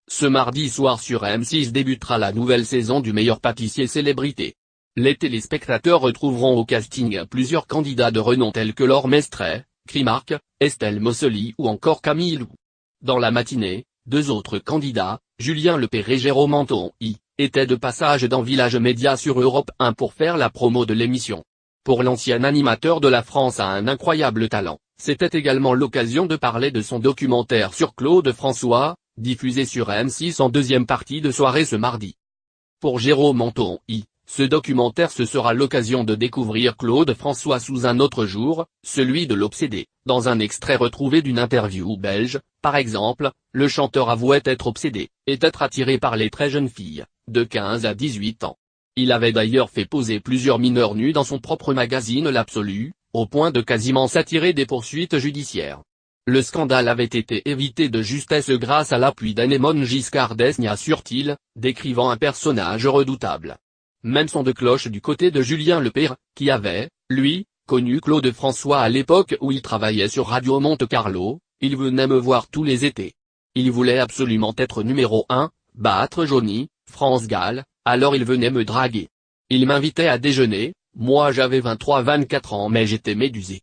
Ce mardi soir sur M6 débutera la nouvelle saison du meilleur pâtissier célébrité. Les téléspectateurs retrouveront au casting plusieurs candidats de renom tels que Laure Mestret, Krimark, Estelle Mossely ou encore Camille Lou. Dans la matinée, deux autres candidats, Julien Lepers et Jérôme Anthony, étaient de passage dans Village Média sur Europe 1 pour faire la promo de l'émission. Pour l'ancien animateur de La France a un incroyable talent, c'était également l'occasion de parler de son documentaire sur Claude François, diffusé sur M6 en deuxième partie de soirée ce mardi. Pour Jérôme Anthony, ce documentaire ce sera l'occasion de découvrir Claude François sous un autre jour, celui de l'obsédé. Dans un extrait retrouvé d'une interview belge, par exemple, le chanteur avouait être obsédé, et être attiré par les très jeunes filles, de 15 à 18 ans. Il avait d'ailleurs fait poser plusieurs mineurs nus dans son propre magazine L'Absolu, au point de quasiment s'attirer des poursuites judiciaires. Le scandale avait été évité de justesse grâce à l'appui d'Anémone Giscard d'Estaing, assure-t-il, décrivant un personnage redoutable. Même son de cloche du côté de Julien Lepers, qui avait, lui, connu Claude François à l'époque où il travaillait sur Radio Monte Carlo, il venait me voir tous les étés. Il voulait absolument être numéro 1, battre Johnny, France Gall, alors il venait me draguer. Il m'invitait à déjeuner, moi j'avais 23-24 ans mais j'étais médusé.